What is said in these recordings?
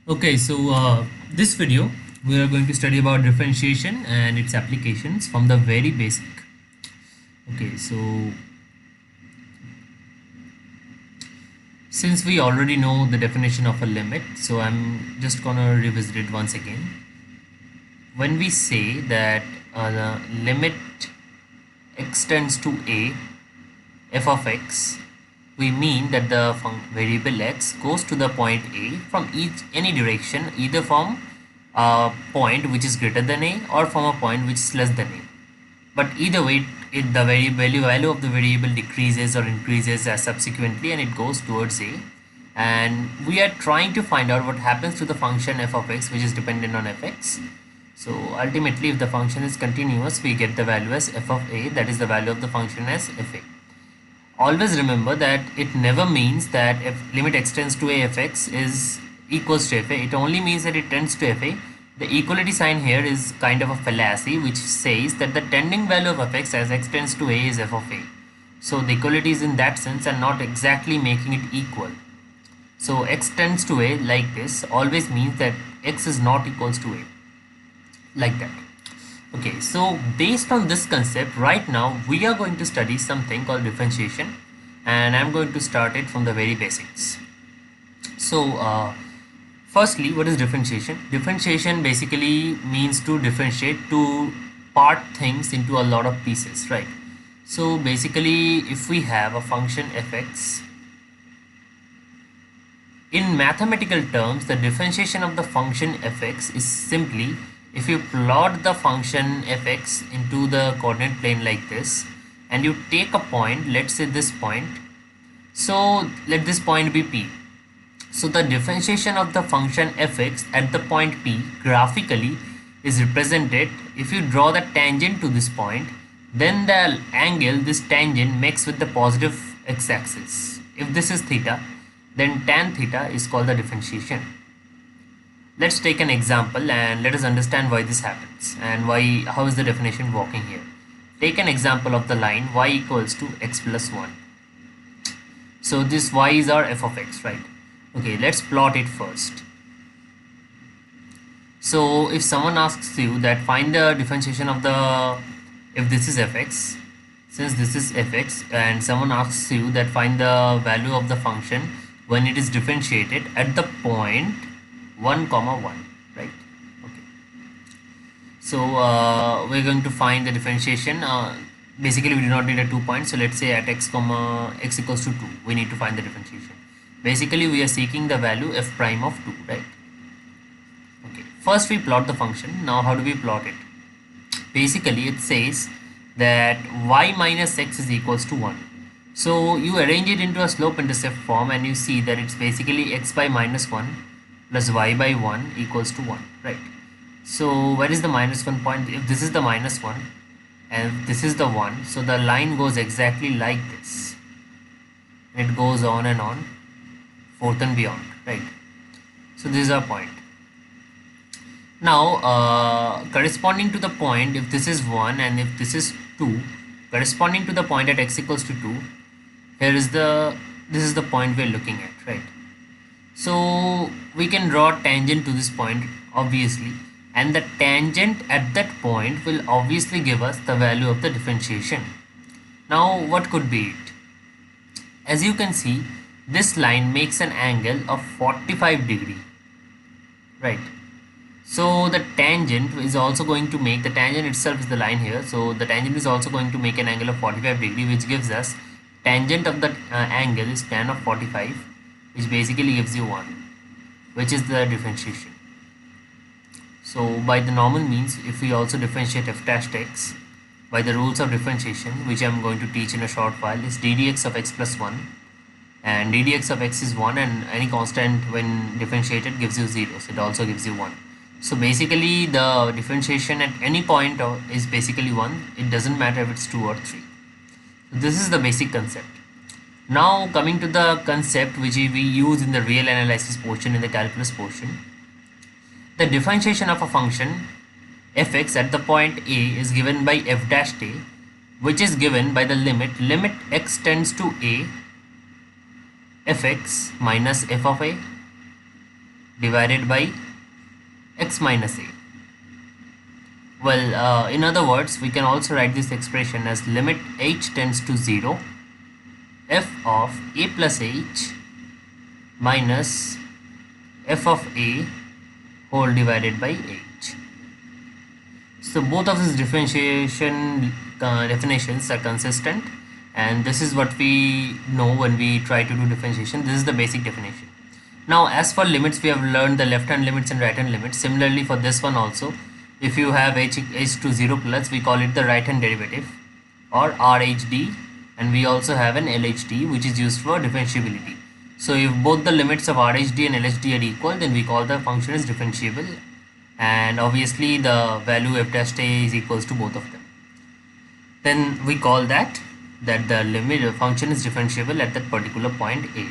Okay, so this video we are going to study about differentiation and its applications from the very basic. Okay, so since we already know the definition of a limit, so I'm just gonna revisit it once again. When we say that the limit x tends to a f of x, we mean that the variable x goes to the point a from any direction, either from a point which is greater than a or from a point which is less than a. But either way, the value of the variable decreases or increases as subsequently, and it goes towards a. And we are trying to find out what happens to the function f of x, which is dependent on fx. So ultimately, if the function is continuous, we get the value as f of a, that is the value of the function as fa. Always remember that it never means that if limit x tends to a fx is equals to fa. It only means that it tends to fa. The equality sign here is kind of a fallacy, which says that the tending value of fx as x tends to a is f of a. So the equality is in that sense and not exactly making it equal. So x tends to a like this always means that x is not equals to a, like that. Okay, so based on this concept, right now we are going to study something called differentiation, and I'm going to start it from the very basics. So firstly, what is differentiation? Differentiation basically means to differentiate, to part things into a lot of pieces, right? So basically, if we have a function fx, in mathematical terms, the differentiation of the function fx is simply if you plot the function fx into the coordinate plane like this, and you take a point, let's say this point, so let this point be p. So the differentiation of the function fx at the point p graphically is represented if you draw the tangent to this point, then the angle this tangent makes with the positive x-axis. If this is theta, then tan theta is called the differentiation. Let's take an example and let us understand why this happens and how is the definition working here. Take an example of the line y equals to x plus 1. So this y is our f of x, right? Okay, let's plot it first. So if someone asks you that find the differentiation of the, if this is fx, since this is fx, and someone asks you that find the value of the function when it is differentiated at the point 1 comma 1, right? Okay, so we're going to find the differentiation. Basically we do not need a 2 point, so let's say at x equals to 2 we need to find the differentiation. Basically we are seeking the value f prime of 2, right? Okay, first we plot the function. Now how do we plot it? Basically it says that y minus x is equals to 1. So you arrange it into a slope intercept form and you see that it's basically x by minus 1 plus y by 1 equals to 1, right? So where is the minus 1 point? If this is the minus 1 and if this is the 1, so the line goes exactly like this. It goes on and on, forth and beyond, right? So this is our point. Now corresponding to the point, if this is 1 and if this is 2, corresponding to the point at x equals to 2, here is this is the point we're looking at, right? So we can draw a tangent to this point obviously, and the tangent at that point will obviously give us the value of the differentiation. Now what could be it? As you can see, this line makes an angle of 45 degree, right? So the tangent is also going to make, the tangent itself is the line here, so the tangent is also going to make an angle of 45 degree, which gives us tangent of the angle is tan of 45, which basically gives you 1, which is the differentiation. So by the normal means, if we also differentiate f dash x by the rules of differentiation, which I am going to teach in a short while, is ddx of x plus 1, and ddx of x is 1, and any constant when differentiated gives you 0, so it also gives you 1. So basically the differentiation at any point is basically 1. It doesn't matter if it's 2 or 3. So this is the basic concept. Now coming to the concept which we use in the real analysis portion, in the calculus portion, the differentiation of a function fx at the point a is given by f dash a, which is given by the limit x tends to a fx minus f of a divided by x minus a. Well, in other words, we can also write this expression as limit h tends to 0 f of a plus h minus f of a whole divided by h. So both of these differentiation definitions are consistent, and this is what we know when we try to do differentiation. This is the basic definition. Now as for limits, we have learned the left hand limits and right hand limits. Similarly for this one also, if you have h to 0 plus, we call it the right hand derivative or RHD, and we also have an LHD which is used for differentiability. So if both the limits of RHD and LHD are equal, then we call the function as differentiable, and obviously the value f dash a is equals to both of them. Then we call that the limit function is differentiable at that particular point a.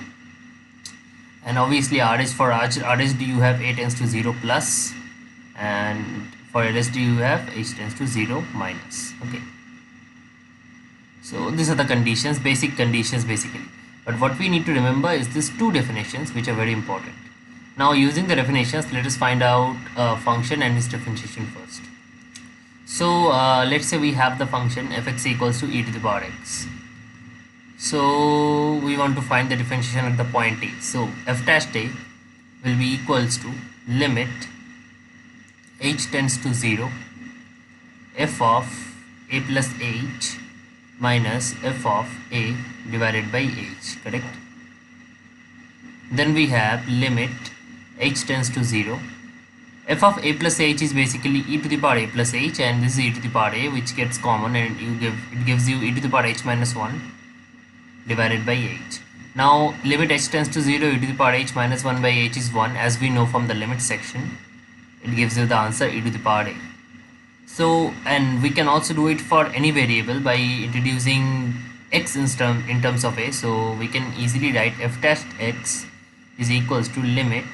And obviously RH for RHD you have a tends to 0 plus, and for LHD you have h tends to 0 minus. Okay, so these are the conditions, basic conditions basically. But what we need to remember is these two definitions which are very important. Now using the definitions, let us find out a function and its differentiation first. So let's say we have the function fx equals to e to the power x. So we want to find the differentiation at the point a. So f dash a will be equals to limit h tends to 0 f of a plus h minus f of a divided by h, correct? Then we have limit h tends to 0. F of a plus h is basically e to the power a plus h, and this is e to the power a, which gets common, and it gives you e to the power h minus 1 divided by h. Now limit h tends to 0, e to the power h minus 1 by h is 1, as we know from the limit section. It gives you the answer e to the power a. So, and we can also do it for any variable by introducing x in terms of a. So we can easily write f dash x is equals to limit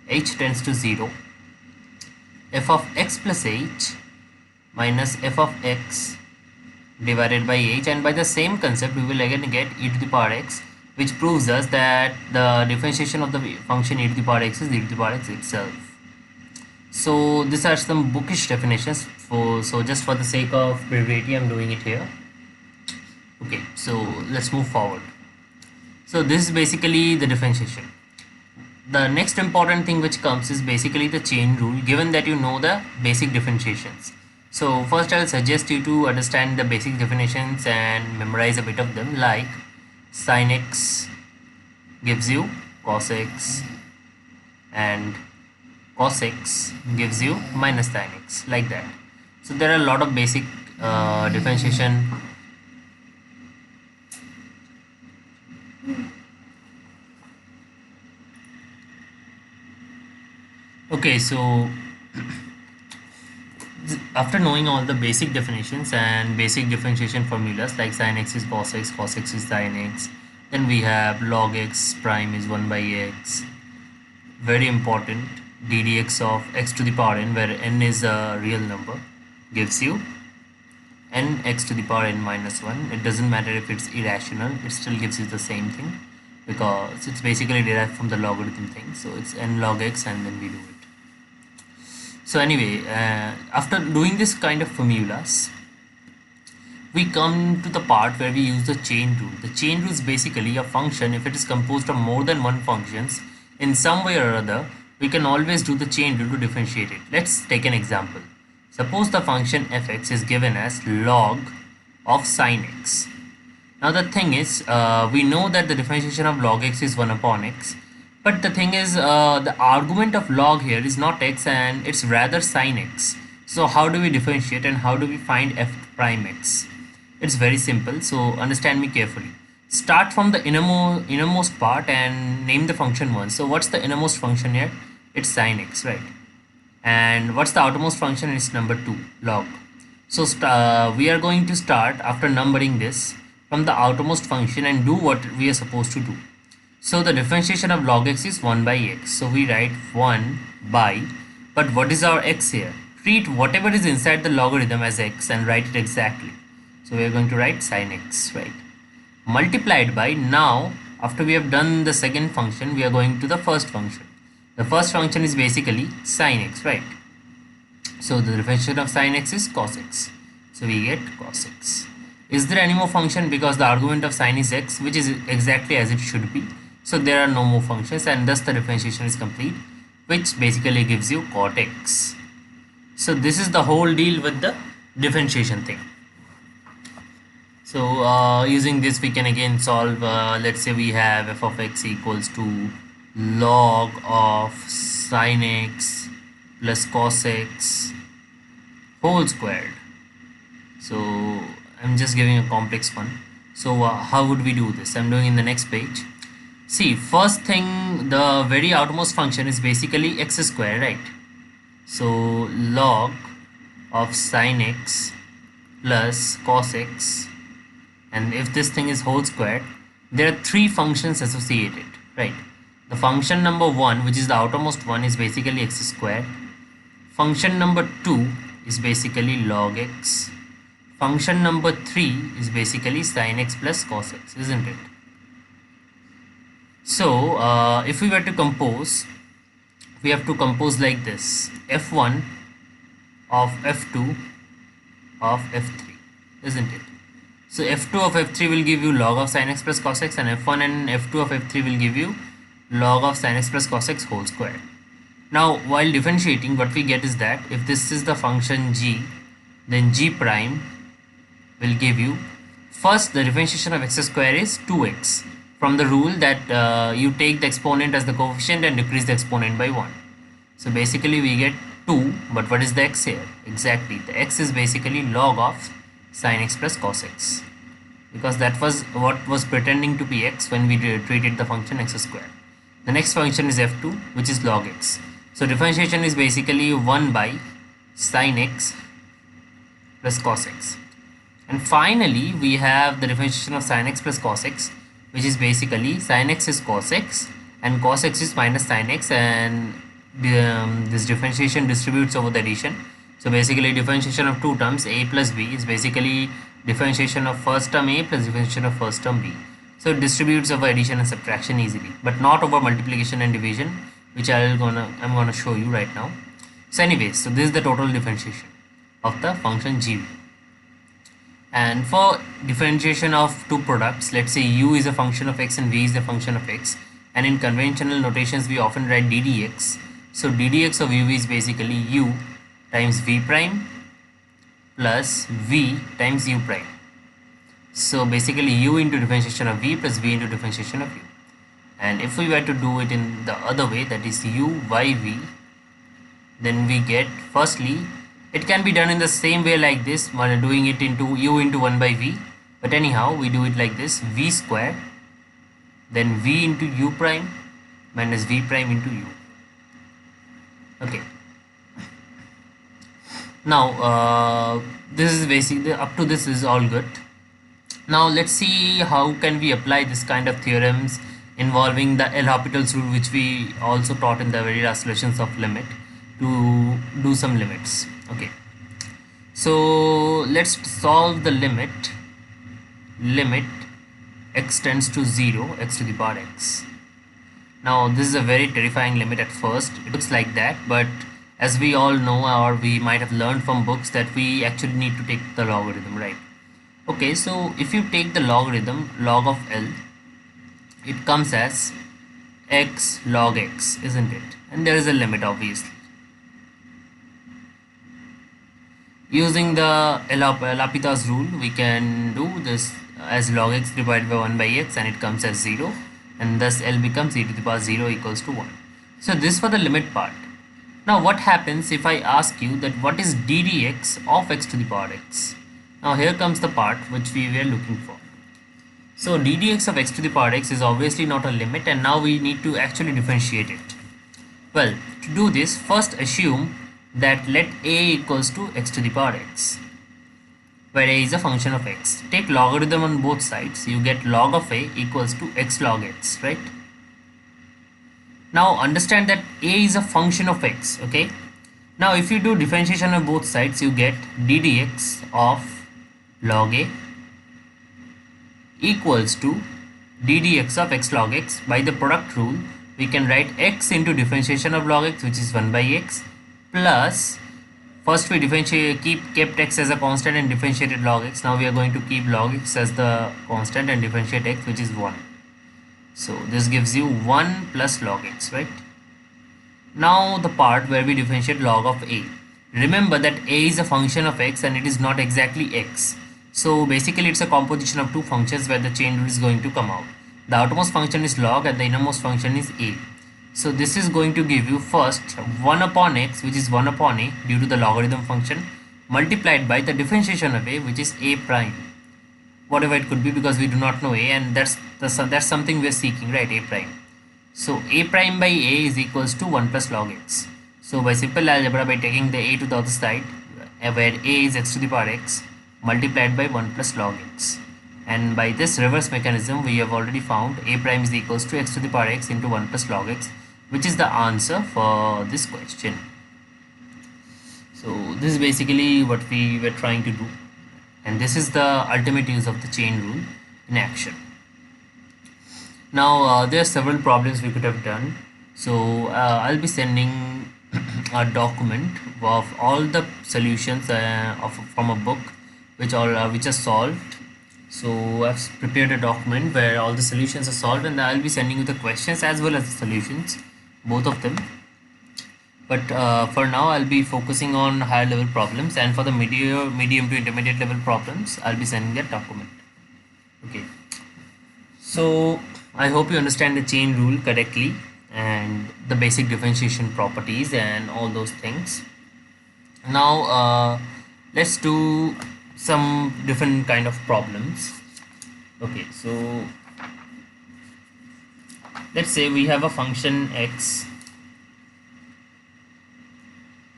h tends to 0 f of x plus h minus f of x divided by h, and by the same concept we will again get e to the power x, which proves us that the differentiation of the function e to the power x is e to the power x itself. So these are some bookish definitions, so just for the sake of brevity I'm doing it here. Okay, so let's move forward. So this is basically the differentiation. The next important thing which comes is basically the chain rule, given that you know the basic differentiations. So first I'll suggest you to understand the basic definitions and memorize a bit of them, like sin x gives you cos x, and cos x gives you minus sin x, like that. So there are a lot of basic differentiation. Okay, so after knowing all the basic definitions and basic differentiation formulas like sin x is cos x is sin x, then we have log x prime is 1 by x, very important, ddx of x to the power n, where n is a real number, gives you n x to the power n minus 1. It doesn't matter if it's irrational, it still gives you the same thing because it's basically derived from the logarithm thing. So it's n log x, and then we do it. So anyway, after doing this kind of formulas, we come to the part where we use the chain rule. The chain rule is basically a function, if it is composed of more than one functions in some way or other, we can always do the chain rule to differentiate it. Let's take an example. Suppose the function fx is given as log of sin x. Now the thing is, we know that the differentiation of log x is 1 upon x. But the thing is, the argument of log here is not x, and it's rather sin x. So how do we differentiate and how do we find f prime x? It's very simple, so understand me carefully. Start from the innermost part and name the function once. So what's the innermost function here? It's sin x, right? And what's the outermost function? It's number 2, log. So we are going to start after numbering this from the outermost function and do what we are supposed to do. So the differentiation of log x is 1 by x. So we write 1 by, but what is our x here? Treat whatever is inside the logarithm as x and write it exactly. So we are going to write sin x, right? Multiplied by, now after we have done the second function, we are going to the first function. The first function is basically sine x, right? So the differentiation of sine x is cos x. So we get cos x. Is there any more function? Because the argument of sine is x, which is exactly as it should be. So there are no more functions, and thus the differentiation is complete, which basically gives you cot x. So this is the whole deal with the differentiation thing. So using this we can again solve, let's say we have f of x equals to log of sine x plus cos x whole squared. So I'm just giving a complex one. So how would we do this? I'm doing in the next page. See, first thing, the very outermost function is basically x square, right? So log of sine x plus cos x, and if this thing is whole squared, there are three functions associated, right? The function number 1, which is the outermost one, is basically x squared. Function number 2 is basically log x. Function number 3 is basically sin x plus cos x, isn't it? So if we were to compose, we have to compose like this: f1 of f2 of f3, isn't it? So f2 of f3 will give you log of sin x plus cos x, and f1 and f2 of f3 will give you log of sin x plus cos x whole square. Now while differentiating, what we get is that if this is the function g, then g prime will give you, first the differentiation of x square is 2x, from the rule that you take the exponent as the coefficient and decrease the exponent by 1. So basically we get 2, but what is the x here? Exactly, the x is basically log of sin x plus cos x, because that was what was pretending to be x when we treated the function x square. The next function is f2, which is log x. So differentiation is basically 1 by sin x plus cos x. And finally we have the differentiation of sin x plus cos x, which is basically sin x is cos x and cos x is minus sin x, and this differentiation distributes over the addition. So basically differentiation of two terms a plus b is basically differentiation of first term a plus differentiation of first term b. So it distributes over addition and subtraction easily, but not over multiplication and division, which I'm gonna show you right now. So anyways, so this is the total differentiation of the function g. And for differentiation of two products, let's say u is a function of x and v is a function of x, and in conventional notations we often write ddx. So ddx of u is basically u times v prime plus v times u prime. So basically u into differentiation of v plus v into differentiation of u. And if we were to do it in the other way, that is u by v, then we get, firstly, it can be done in the same way like this, while doing it into u into 1 by v, but anyhow we do it like this: v square, then v into u prime minus v prime into u. Okay, now this is basically, up to this is all good. Now let's see how can we apply this kind of theorems involving the L'Hopital's rule, which we also taught in the very last solutions of limit, to do some limits. Okay, so let's solve the limit x tends to 0, x to the power x. Now this is a very terrifying limit at first. It looks like that, but as we all know, or we might have learned from books, that we actually need to take the logarithm, right? Okay, so if you take the logarithm, log of L, it comes as x log x, isn't it? And there is a limit, obviously. Using the L'Hopital's rule, we can do this as log x divided by 1 by x, and it comes as 0, and thus L becomes e to the power 0 equals to 1. So this for the limit part. Now what happens if I ask you that what is ddx of x to the power x? Now here comes the part which we were looking for. So ddx of x to the power x is obviously not a limit, and now we need to actually differentiate it. Well, to do this, first assume that let a equals to x to the power x, where a is a function of x. Take logarithm on both sides, you get log of a equals to x log x, right? Now understand that a is a function of x, okay? Now if you do differentiation on both sides, you get ddx of log a equals to ddx of x log x. By the product rule, we can write x into differentiation of log x, which is 1 by x, plus first we kept x as a constant and differentiated log x. Now we are going to keep log x as the constant and differentiate x, which is 1. So this gives you 1 plus log x, right? Now the part where we differentiate log of a. Remember that a is a function of x and it is not exactly x. So basically it's a composition of two functions where the chain rule is going to come out. The outermost function is log and the innermost function is a. So this is going to give you first 1 upon x, which is 1 upon a due to the logarithm function, multiplied by the differentiation of a, which is a prime. Whatever it could be, because we do not know a, and that's something we are seeking, right? A prime. So a prime by a is equals to 1 plus log x. So by simple algebra, by taking the a to the other side, where a is x to the power x, multiplied by 1 plus log x. And by this reverse mechanism, we have already found a prime is equals to x to the power x into 1 plus log x, which is the answer for this question. So this is basically what we were trying to do. And this is the ultimate use of the chain rule in action. Now there are several problems we could have done. So I'll be sending a document of all the solutions from a book which are solved. So I've prepared a document where all the solutions are solved, and I'll be sending you the questions as well as the solutions, both of them. But for now I'll be focusing on higher level problems, and for the medium to intermediate level problems I'll be sending that document. Okay, so I hope you understand the chain rule correctly and the basic differentiation properties and all those things. Now let's do some different kind of problems. Okay, so let's say we have a function x.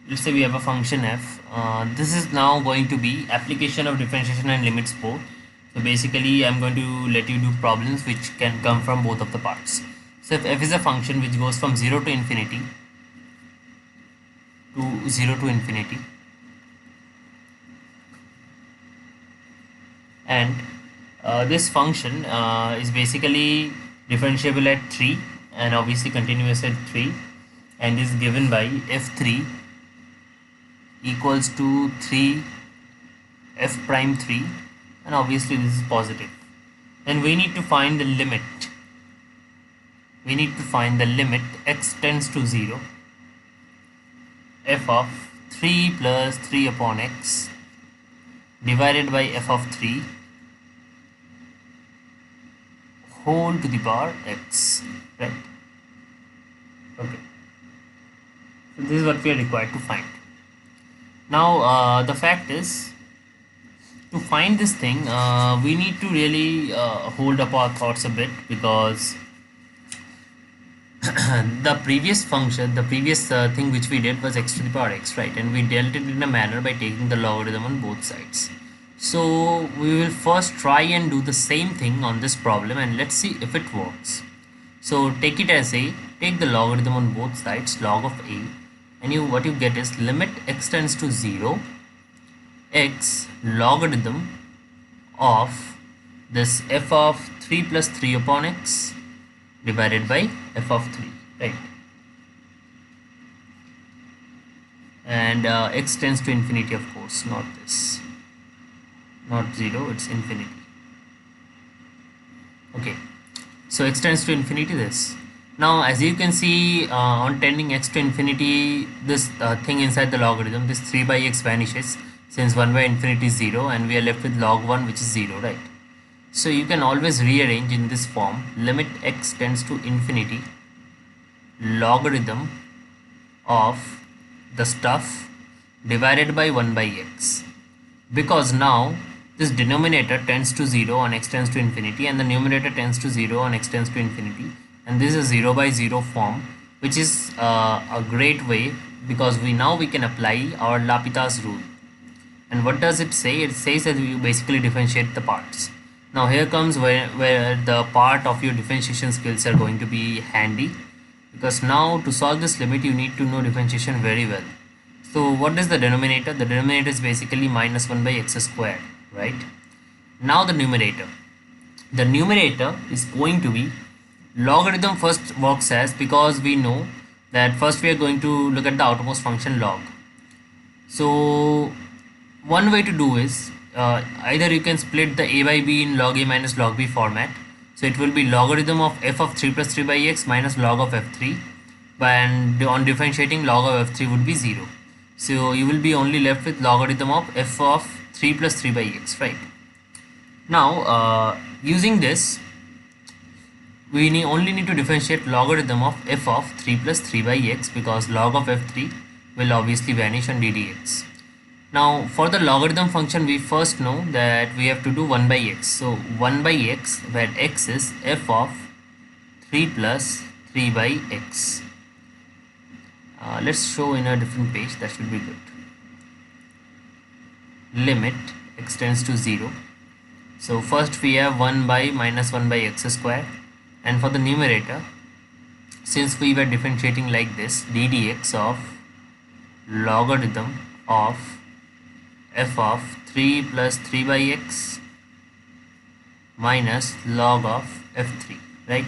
Let's say we have a function f. This is now going to be application of differentiation and limits both. So basically I'm going to let you do problems which can come from both of the parts. So if f is a function which goes from 0 to infinity to 0 to infinity, and this function is basically differentiable at 3 and obviously continuous at 3, and is given by f3 equals to 3 f prime 3, and obviously this is positive. And we need to find the limit. We need to find the limit x tends to 0 f of 3 plus 3 upon x divided by f of 3 whole to the power x, right? Okay, so this is what we are required to find. Now the fact is, to find this thing we need to really hold up our thoughts a bit, because the previous function, the previous thing which we did was x to the power x, right? And we dealt it in a manner by taking the logarithm on both sides. So we will first try and do the same thing on this problem, and let's see if it works. So take it as a, take the logarithm on both sides, log of a, and what you get is limit x tends to 0 x logarithm of this f of 3 plus 3 upon x divided by f of 3, right? And x tends to infinity, of course, not this, not 0, it's infinity. Okay, so x tends to infinity, this. Now as you can see, on tending x to infinity, this thing inside the logarithm, this 3 by x vanishes, since 1 by infinity is 0, and we are left with log 1, which is 0, right? So you can always rearrange in this form, limit x tends to infinity logarithm of the stuff divided by 1 by x, because now this denominator tends to 0 on x tends to infinity, and the numerator tends to 0 on x tends to infinity, and this is 0 by 0 form, which is a great way, because we can apply our L'Hopital's rule. And what does it say? It says that you basically differentiate the parts. Now here comes where the part of your differentiation skills are going to be handy, because now to solve this limit you need to know differentiation very well. So what is the denominator? The denominator is basically minus 1 by x squared, right? Now the numerator is going to be Logarithm first works as, because we know that first we are going to look at the outermost function log. So one way to do is either you can split the a by b in log a minus log b format. So it will be logarithm of f of 3 plus 3 by x minus log of f3, and on differentiating log of f3 would be 0. So you will be only left with logarithm of f of 3 plus 3 by x, right? Now using this, we only need to differentiate logarithm of f of 3 plus 3 by x, because log of f3 will obviously vanish on ddx. Now for the logarithm function, we first know that we have to do 1 by x. So 1 by x, where x is f of 3 plus 3 by x. Let's show in a different page, that should be good. Limit x tends to 0. So first we have 1 by minus 1 by x square, and for the numerator, since we were differentiating like this, ddx of logarithm of f of 3 plus 3 by x minus log of f3, right?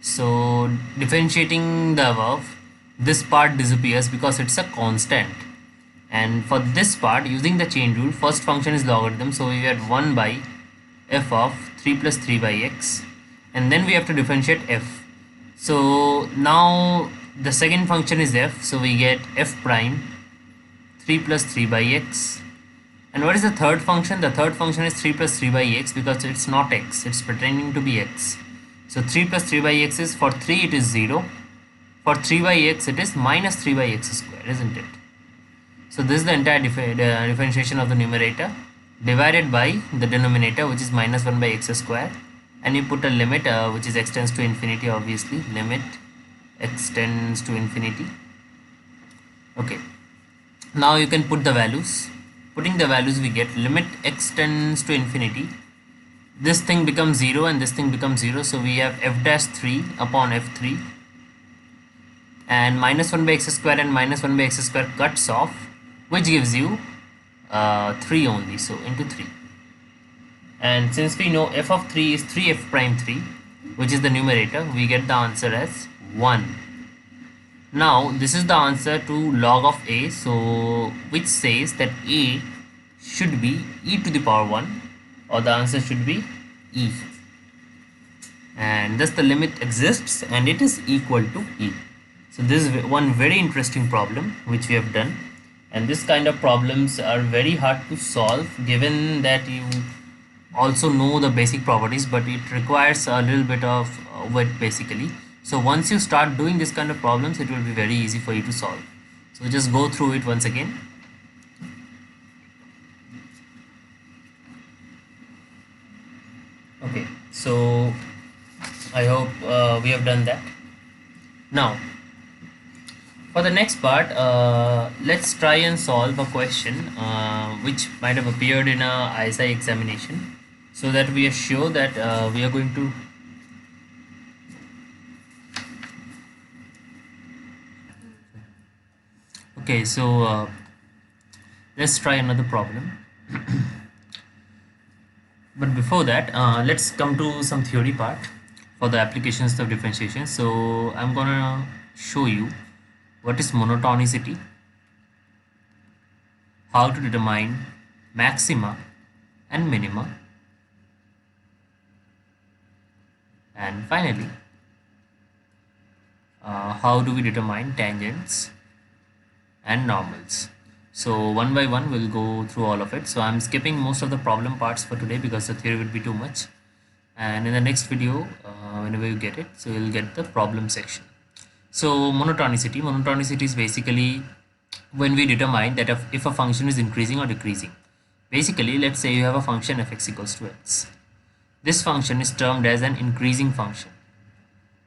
So differentiating the above, this part disappears because it's a constant, and for this part, using the chain rule, first function is logarithm, so we get 1 by f of 3 plus 3 by x, and then we have to differentiate f. So now the second function is f, so we get f prime 3 plus 3 by x. And what is the third function? The third function is 3 plus 3 by x, because it's not x, it's pretending to be x. So 3 plus 3 by x is, for 3 it is 0, for 3 by x it is minus 3 by x square, isn't it? So this is the entire differentiation of the numerator divided by the denominator, which is minus 1 by x square, and you put a limit which is x tends to infinity, obviously, limit x tends to infinity. Okay, now you can put the values. Putting the values, we get limit x tends to infinity, this thing becomes 0 and this thing becomes 0, so we have f dash 3 upon f3, and minus 1 by x square and minus 1 by x square cuts off, which gives you 3 only, so into 3. And since we know f of 3 is 3f prime 3, which is the numerator, we get the answer as 1. Now this is the answer to log of a, so which says that a should be e to the power 1, or the answer should be e, and thus the limit exists and it is equal to e. So this is one very interesting problem which we have done, and this kind of problems are very hard to solve given that you also know the basic properties, but it requires a little bit of work basically. So once you start doing this kind of problems, it will be very easy for you to solve. So just go through it once again. Okay, so I hope we have done that. Now for the next part, let's try and solve a question which might have appeared in a ISI examination, so that we are sure that we are going to okay, so let's try another problem. But before that, let's come to some theory part for the applications of differentiation. So I'm gonna show you what is monotonicity, how to determine maxima and minima, and finally how do we determine tangents and normals. So one by one we'll go through all of it. So I'm skipping most of the problem parts for today because the theory would be too much, and in the next video whenever you get it, so you'll get the problem section. So monotonicity is basically when we determine that if a function is increasing or decreasing. Basically, let's say you have a function fx equals to x. This function is termed as an increasing function,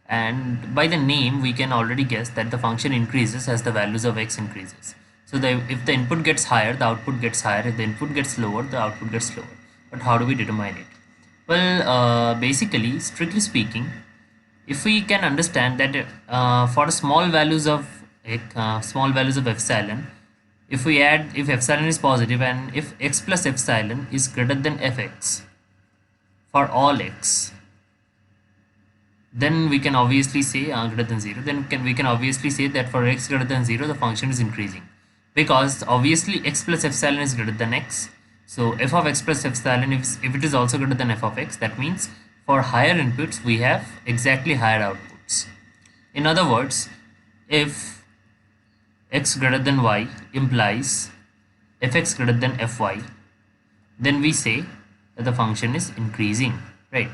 and by the name we can already guess that the function increases as the values of x increases. So if the input gets higher, the output gets higher. If the input gets lower, the output gets lower. But how do we determine it? Well, basically, strictly speaking, if we can understand that for small values of epsilon, if epsilon is positive and if x plus epsilon is greater than fx for all x, then we can obviously say greater than 0, then we can obviously say that for x greater than 0 the function is increasing, because obviously x plus epsilon is greater than x. So f of x plus epsilon, if it is also greater than f of x, that means for higher inputs we have exactly higher outputs. In other words, if x greater than y implies fx greater than fy, then we say that the function is increasing, right?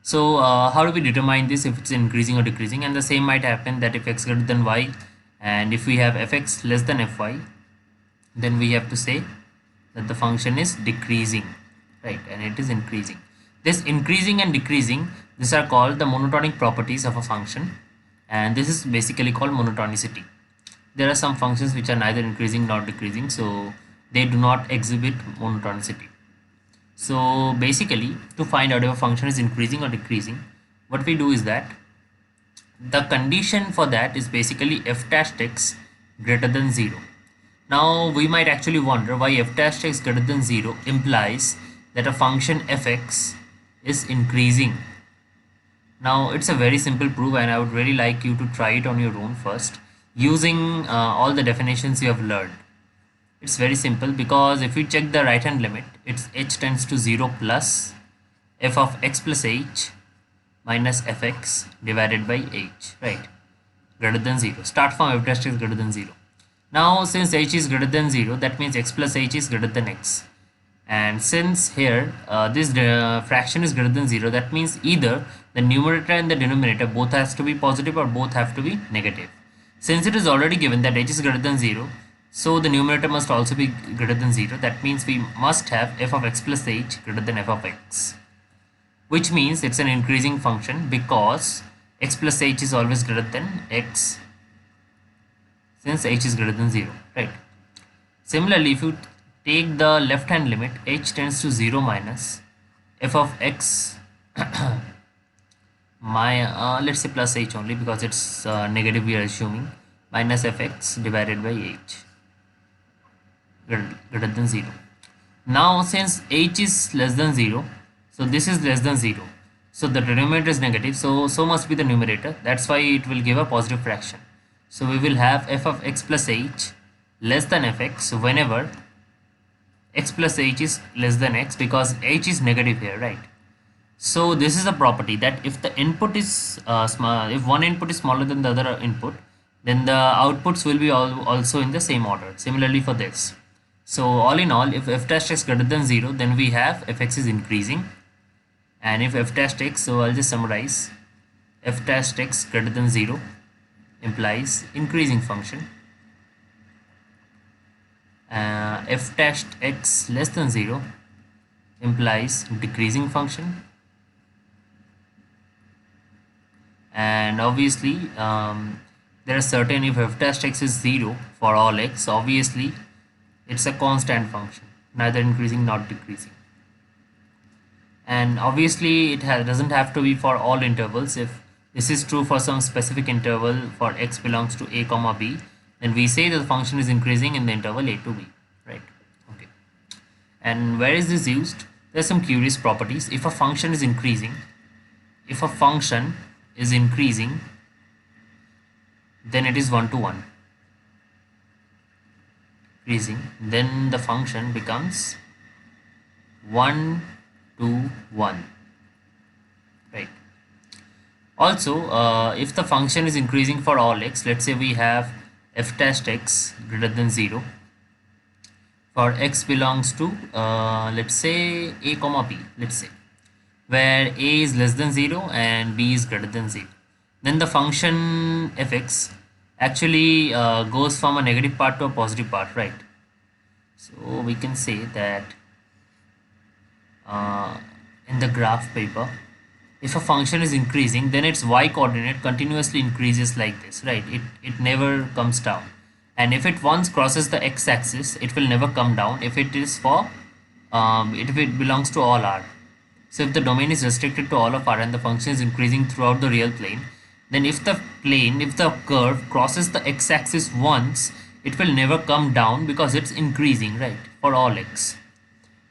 So how do we determine this, if it's increasing or decreasing? And the same might happen that if x greater than y and if we have fx less than fy, then we have to say that the function is decreasing, right? And it is increasing. This increasing and decreasing, these are called the monotonic properties of a function, and this is basically called monotonicity. There are some functions which are neither increasing nor decreasing, so they do not exhibit monotonicity. So basically, to find out if a function is increasing or decreasing, what we do is that the condition for that is basically f dash x greater than 0. Now we might actually wonder why f dash x greater than 0 implies that a function fx is increasing. Now it's a very simple proof, and I would really like you to try it on your own first using all the definitions you have learned. It's very simple, because if we check the right hand limit, it's h tends to 0 plus f of x plus h minus fx divided by h, right? Greater than 0. Start from f dash x greater than 0. Now since h is greater than 0, that means x plus h is greater than x. And since here this fraction is greater than 0, that means either the numerator and the denominator both has to be positive or both have to be negative. Since it is already given that h is greater than 0, so the numerator must also be greater than 0. That means we must have f of x plus h greater than f of x, which means it's an increasing function because x plus h is always greater than x since h is greater than 0, right? Similarly, if you take the left hand limit, h tends to 0 minus f of x let's say plus h only, because it's negative we are assuming, minus fx divided by h greater than 0. Now since h is less than 0, so this is less than 0, so the denominator is negative, so must be the numerator. That's why it will give a positive fraction. So we will have f of x plus h less than fx whenever x plus h is less than x, because h is negative here, right? So this is a property that if the input is small, if one input is smaller than the other input, then the outputs will be also in the same order. Similarly for this. So all in all, if f dash x greater than 0, then we have fx is increasing, and if f dash x, so I'll just summarize, f dash x greater than 0 implies increasing function, f dash x less than 0 implies decreasing function, and obviously there are certain, if f dash x is 0 for all x, obviously it's a constant function, neither increasing nor decreasing. And obviously it doesn't have to be for all intervals. If this is true for some specific interval for x belongs to a comma b, then we say that the function is increasing in the interval a to b, right? Okay. And where is this used? There's some curious properties. If a function is increasing, then it is 1 to 1. Increasing, then the function becomes 1 to 1, right? Also, if the function is increasing for all x, let's say we have f dash x greater than 0 for x belongs to let's say a comma b, let's say, where a is less than 0 and b is greater than 0, then the function fx actually goes from a negative part to a positive part, right? So we can say that in the graph paper, if a function is increasing, then its y coordinate continuously increases like this, right? It never comes down, and if it once crosses the x-axis, it will never come down if it is for if it belongs to all r. So if the domain is restricted to all of r and the function is increasing throughout the real plane, then if the curve crosses the x-axis once, it will never come down because it's increasing, right, for all x.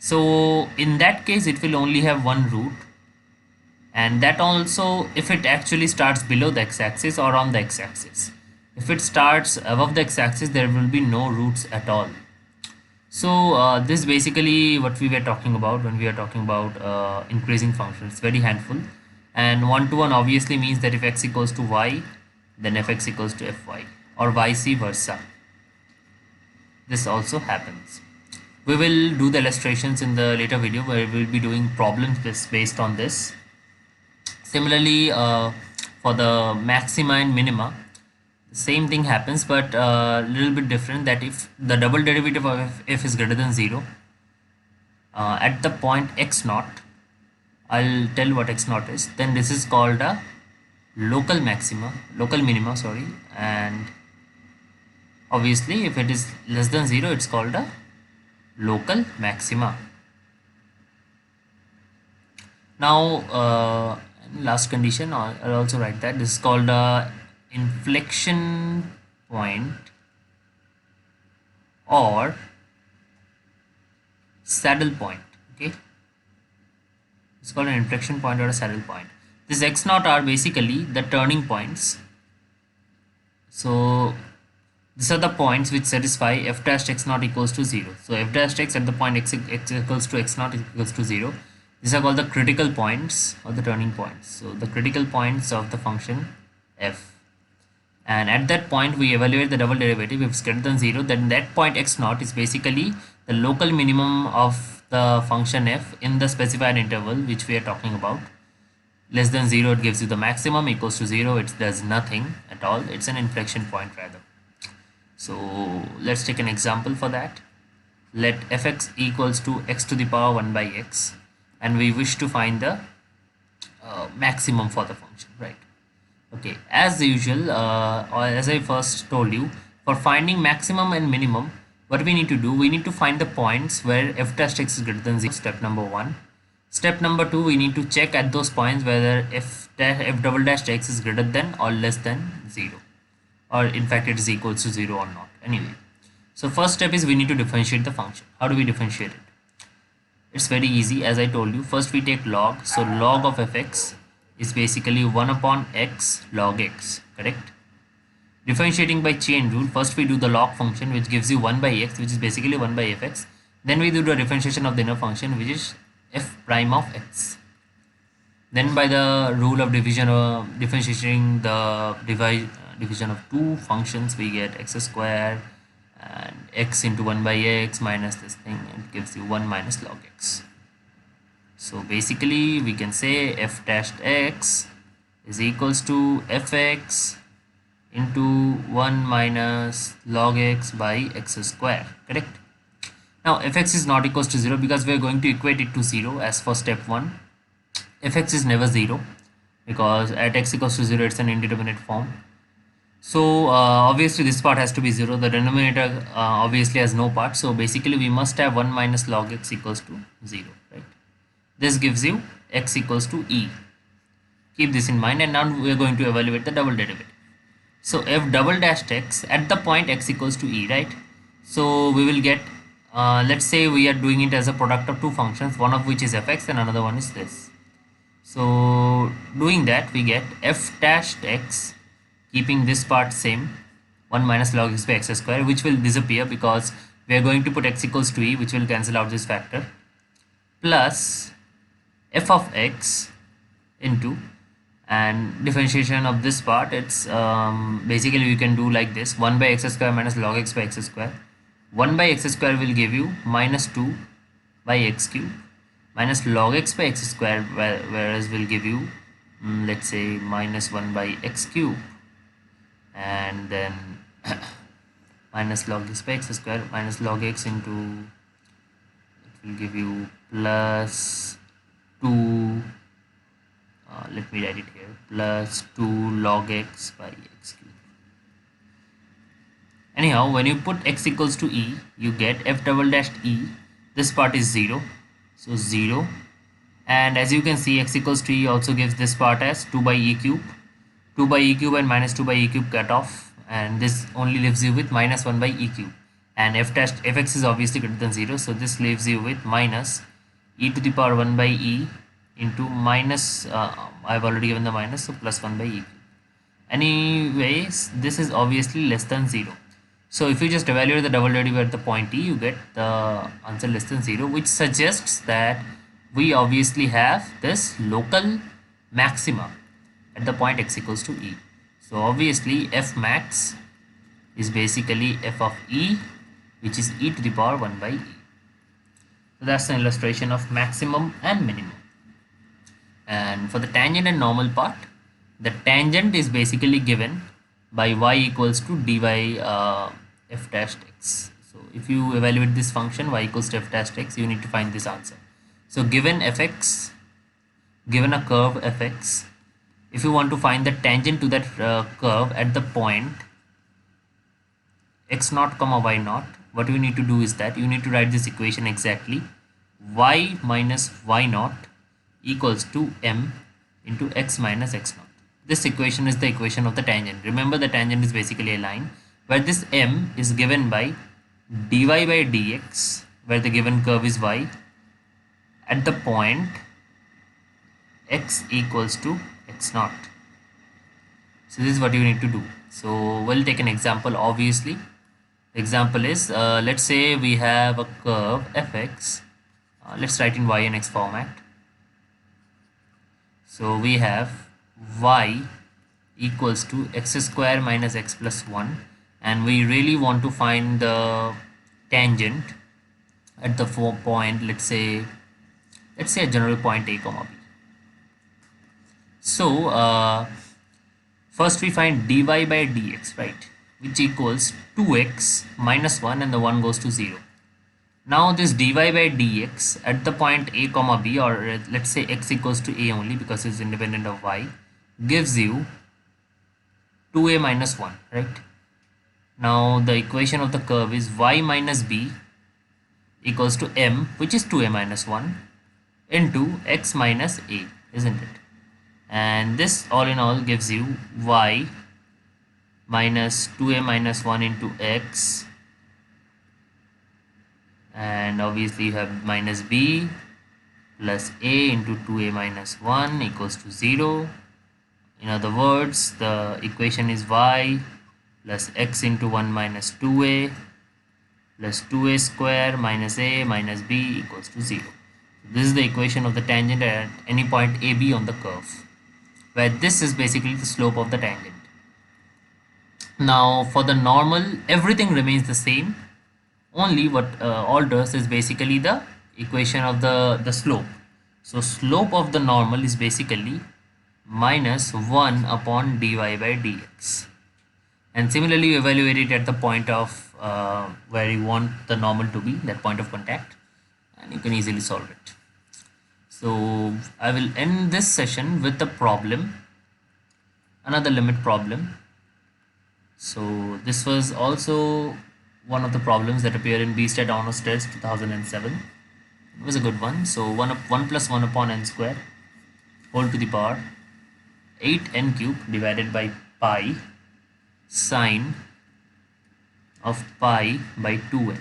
So in that case, it will only have one root, and that also if it actually starts below the x-axis or on the x-axis. If it starts above the x-axis, there will be no roots at all. So this is basically what we were talking about when we are talking about increasing functions. It's very handful, and one-to-one obviously means that if x equals to y, then fx equals to fy, or vice versa. This also happens. We will do the illustrations in the later video where we will be doing problems based on this. Similarly, for the maxima and minima, the same thing happens, but a little bit different, that if the double derivative of f is greater than 0 at the point x naught, I'll tell what x naught is, then this is called a local minima, sorry, and obviously if it is less than 0, it's called a local maxima. Now last condition, I'll also write that this is called a inflection point or saddle point. Okay, it's called an inflection point or a saddle point. This x naught are basically the turning points. So these are the points which satisfy f dash x naught equals to 0. So f dash x at the point x equals to x naught equals to 0. These are called the critical points or the turning points. So the critical points of the function f, and at that point we evaluate the double derivative. If it's greater than 0, then that point x naught is basically the local minimum of the function f in the specified interval which we are talking about. Less than 0, it gives you the maximum. Equals to 0, it does nothing at all. It's an inflection point rather. So let's take an example for that. Let fx equals to x to the power 1 by x, and we wish to find the maximum for the function, right? Okay, as usual, or as I first told you, for finding maximum and minimum, what we need to do, we need to find the points where f dash x is greater than 0. Step number 1. Step number 2, we need to check at those points whether f double dash x is greater than or less than 0, or in fact it is equals to 0 or not. Anyway, so first step is we need to differentiate the function. How do we differentiate it? It's very easy. As I told you, first we take log. So log of fx is basically 1 upon x log x, correct? Differentiating by chain rule, first we do the log function which gives you 1 by x, which is basically 1 by fx. Then we do the differentiation of the inner function, which is f prime of x. Then by the rule of division or differentiating the division of two functions, we get x square and x into 1 by x minus this thing, and it gives you 1 minus log x. So basically we can say f dash x is equals to fx into 1 minus log x by x square, correct? Now fx is not equals to 0 because we are going to equate it to 0 as for step 1. Fx is never 0 because at x equals to 0 it's an indeterminate form. So obviously this part has to be 0. The denominator obviously has no part. So basically we must have 1 minus log x equals to 0, right? This gives you x equals to e. Keep this in mind, and now we are going to evaluate the double derivative. So f double dash x at the point x equals to e, right? So we will get, let's say we are doing it as a product of two functions, one of which is fx and another one is this. So doing that, we get f dash x, keeping this part same, 1 minus log x by x square, which will disappear because we are going to put x equals to e, which will cancel out this factor, plus f of x into, and differentiation of this part, it's basically you can do like this, 1 by x square minus log x by x square. 1 by x square will give you minus 2 by x cube minus log x by x square, whereas will give you let's say minus 1 by x cube, and then minus log x by x square minus log x into, it will give you plus 2, let me write it here, plus 2 log x by x cube. Anyhow, when you put x equals to e, you get f double dash e, this part is 0, so 0, and as you can see x equals to e also gives this part as 2 by e cube. 2 by e cube and minus 2 by e cube cut off, and this only leaves you with minus 1 by e cube, and fx is obviously greater than 0, so this leaves you with minus e to the power 1 by e into minus, I've already given the minus, so plus 1 by e. Anyways, this is obviously less than 0. So if you just evaluate the double derivative at the point e, you get the answer less than 0, which suggests that we obviously have this local maxima at the point x equals to e. So obviously f max is basically f of e, which is e to the power 1 by e. So that's an illustration of maximum and minimum. And for the tangent and normal part, the tangent is basically given by y equals to dy f dash x. So if you evaluate this function y equals to f dash x, you need to find this answer. So given fx, given a curve fx, if you want to find the tangent to that curve at the point x naught comma y naught, what you need to do is that you need to write this equation exactly. Y minus y naught equals to m into x minus x naught. This equation is the equation of the tangent. Remember, the tangent is basically a line where this m is given by dy by dx, where the given curve is y, at the point x equals to x naught. So this is what you need to do. So we'll take an example. Obviously, the example is let's say we have a curve fx. Let's write in y and x format. So we have y equals to x square minus x plus 1, and we really want to find the tangent at the point, let's say a general point a comma b. So first we find dy by dx, right, which equals 2x minus 1, and the 1 goes to 0. Now this dy by dx at the point a comma b, or let's say x equals to a only because it's independent of y, gives you 2a minus 1, right? Now the equation of the curve is y minus b equals to m, which is 2a minus 1, into x minus a, isn't it? And this all in all gives you y minus 2a minus 1 into x, and obviously you have minus b plus a into 2a minus 1 equals to 0. In other words, the equation is y plus x into 1 minus 2a plus 2a square minus a minus b equals to 0. This is the equation of the tangent at any point AB on the curve, where this is basically the slope of the tangent. Now for the normal, everything remains the same. Only what alters is basically the equation of the slope. So slope of the normal is basically minus 1 upon dy by dx. And similarly, you evaluate it at the point of where you want the normal to be, that point of contact, and you can easily solve it. So I will end this session with the problem, another limit problem. So this was also one of the problems that appear in BStat Honors Test 2007. It was a good one. So 1 plus 1 upon n square whole to the power 8n cube divided by pi sine of pi by 2n.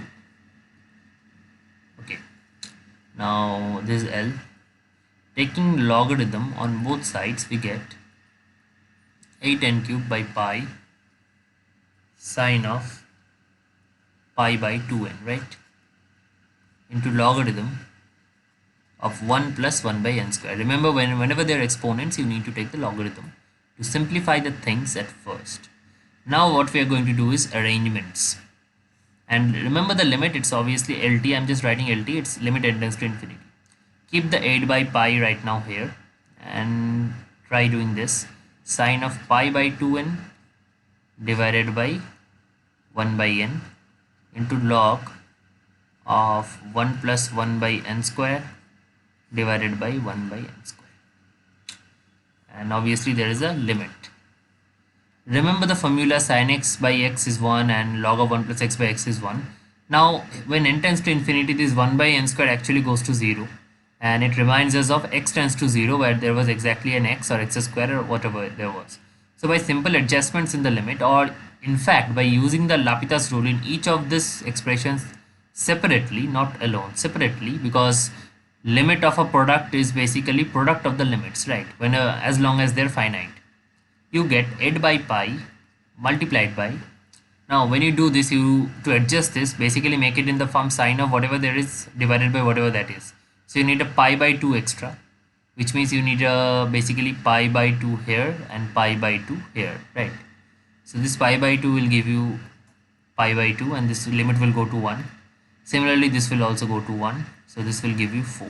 Okay, now this is L. Taking logarithm on both sides, we get 8n cube by pi sine of pi by 2n, right, into logarithm of 1 plus 1 by n square. Remember, whenever they are exponents, you need to take the logarithm to simplify the things at first. Now what we are going to do is arrangements. And remember the limit, it's obviously LT. I'm just writing LT, it's limit n tends to infinity. Keep the 8 by pi right now here and try doing this. Sine of pi by 2n divided by 1 by n into log of 1 plus 1 by n square divided by 1 by n square. And obviously there is a limit. Remember the formula, sin x by x is 1 and log of 1 plus x by x is 1. Now when n tends to infinity, this 1 by n square actually goes to 0, and it reminds us of x tends to 0 where there was exactly an x or x square or whatever there was. So by simple adjustments in the limit, or in fact by using the L'Hopital's rule in each of these expressions separately, not alone, separately, because limit of a product is basically product of the limits, right? When as long as they're finite, you get 8 by pi multiplied by. Now when you do this, you to adjust this, basically make it in the form sine of whatever there is divided by whatever that is. So you need a pi by 2 extra, which means you need a basically pi by 2 here and pi by 2 here, right? So this pi by 2 will give you pi by 2, and this limit will go to 1. Similarly, this will also go to 1. So this will give you 4.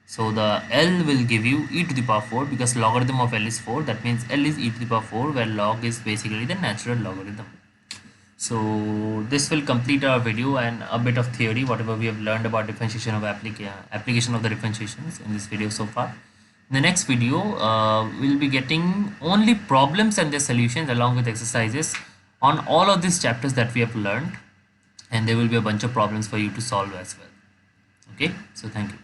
So the L will give you e to the power 4, because logarithm of L is 4. That means L is e to the power 4, where log is basically the natural logarithm. So this will complete our video and a bit of theory, whatever we have learned about differentiation of application of the differentiations in this video so far. In the next video, we'll be getting only problems and their solutions along with exercises on all of these chapters that we have learned, and there will be a bunch of problems for you to solve as well. Okay, so thank you.